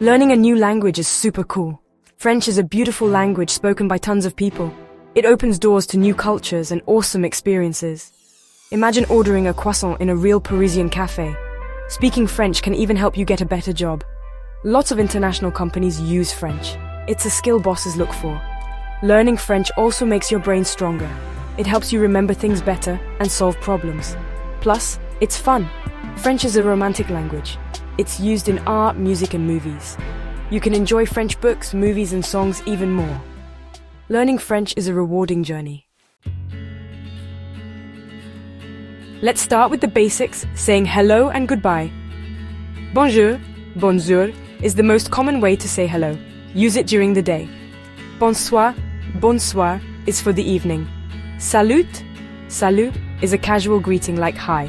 Learning a new language is super cool. French is a beautiful language spoken by tons of people. It opens doors to new cultures and awesome experiences. Imagine ordering a croissant in a real Parisian cafe. Speaking French can even help you get a better job. Lots of international companies use French. It's a skill bosses look for. Learning French also makes your brain stronger. It helps you remember things better and solve problems. Plus, it's fun. French is a romantic language. It's used in art, music, and movies. You can enjoy French books, movies, and songs even more. Learning French is a rewarding journey. Let's start with the basics, saying hello and goodbye. Bonjour, bonjour is the most common way to say hello. Use it during the day. Bonsoir, bonsoir is for the evening. Salut, salut is a casual greeting like hi.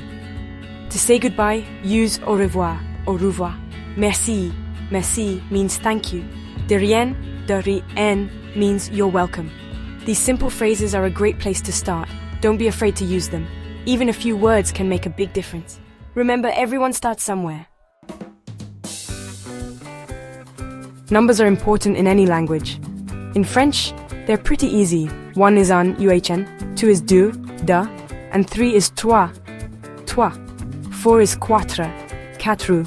To say goodbye, use au revoir, au revoir. Merci, merci means thank you. De rien means you're welcome. These simple phrases are a great place to start. Don't be afraid to use them. Even a few words can make a big difference. Remember, everyone starts somewhere. Numbers are important in any language. In French, they're pretty easy. 1 is un, UHN, 2 is deux, da, and 3 is trois, toi. 4 is quatre, quatre.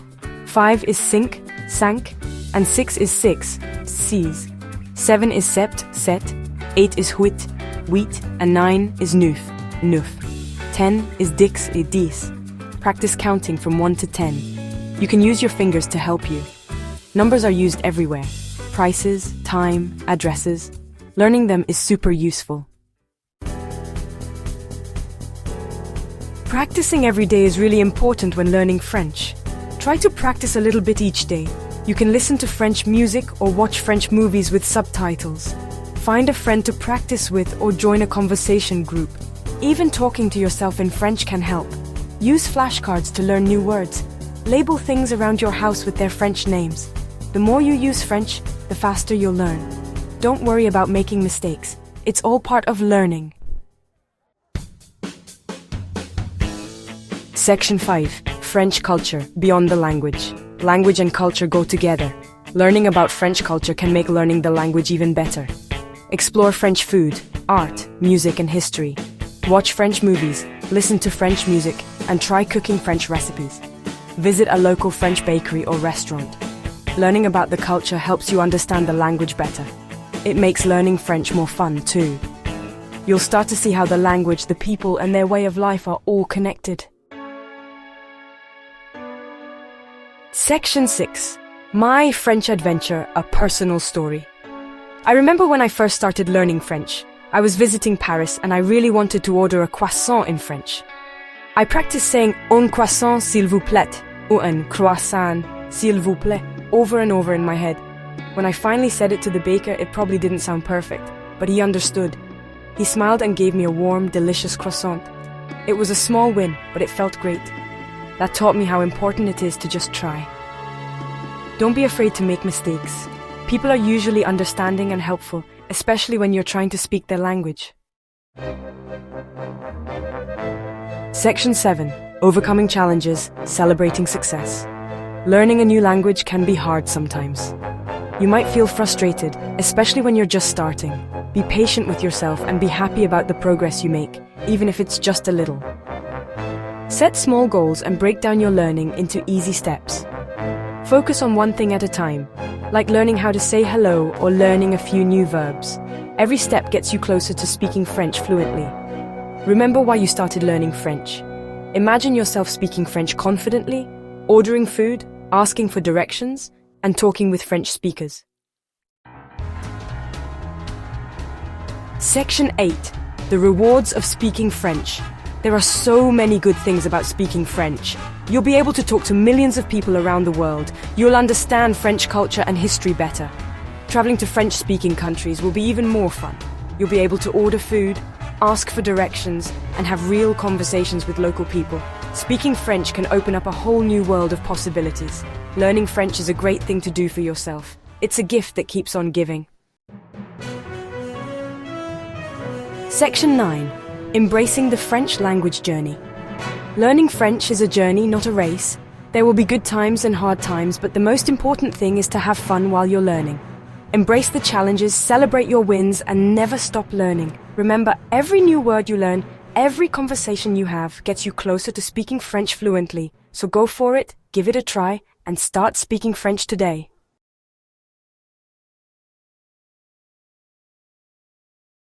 5 is cinq, cinq, and 6 is six, six. 7 is sept, sept. 8 is huit, huit, and 9 is neuf, neuf. 10 is dix et dix. Practice counting from 1 to 10. You can use your fingers to help you. Numbers are used everywhere. Prices, time, addresses. Learning them is super useful. Practicing every day is really important when learning French. Try to practice a little bit each day. You can listen to French music or watch French movies with subtitles. Find a friend to practice with or join a conversation group. Even talking to yourself in French can help. Use flashcards to learn new words. Label things around your house with their French names. The more you use French, the faster you'll learn. Don't worry about making mistakes. It's all part of learning. Section 5. French culture, beyond the language. Language and culture go together. Learning about French culture can make learning the language even better. Explore French food, art, music, and history. Watch French movies, listen to French music, and try cooking French recipes. Visit a local French bakery or restaurant. Learning about the culture helps you understand the language better. It makes learning French more fun, too. You'll start to see how the language, the people, and their way of life are all connected. Section 6. My French Adventure, a Personal Story. I remember when I first started learning French. I was visiting Paris and I really wanted to order a croissant in French. I practiced saying un croissant s'il vous plaît, ou un croissant s'il vous plaît, over and over in my head. When I finally said it to the baker, it probably didn't sound perfect, but he understood. He smiled and gave me a warm, delicious croissant. It was a small win, but it felt great. That taught me how important it is to just try. Don't be afraid to make mistakes. People are usually understanding and helpful, especially when you're trying to speak their language. Section 7. Overcoming challenges, celebrating success. Learning a new language can be hard sometimes. You might feel frustrated, especially when you're just starting. Be patient with yourself and be happy about the progress you make, even if it's just a little. Set small goals and break down your learning into easy steps. Focus on one thing at a time, like learning how to say hello or learning a few new verbs. Every step gets you closer to speaking French fluently. Remember why you started learning French. Imagine yourself speaking French confidently, ordering food, asking for directions, and talking with French speakers. Section 8. The rewards of speaking French. There are so many good things about speaking French. You'll be able to talk to millions of people around the world. You'll understand French culture and history better. Traveling to French-speaking countries will be even more fun. You'll be able to order food, ask for directions, and have real conversations with local people. Speaking French can open up a whole new world of possibilities. Learning French is a great thing to do for yourself. It's a gift that keeps on giving. Section 9. Embracing the French language journey. Learning French is a journey, not a race. There will be good times and hard times, but the most important thing is to have fun while you're learning. Embrace the challenges, celebrate your wins, and never stop learning. Remember, every new word you learn, every conversation you have gets you closer to speaking French fluently. So go for it, give it a try, and start speaking French today.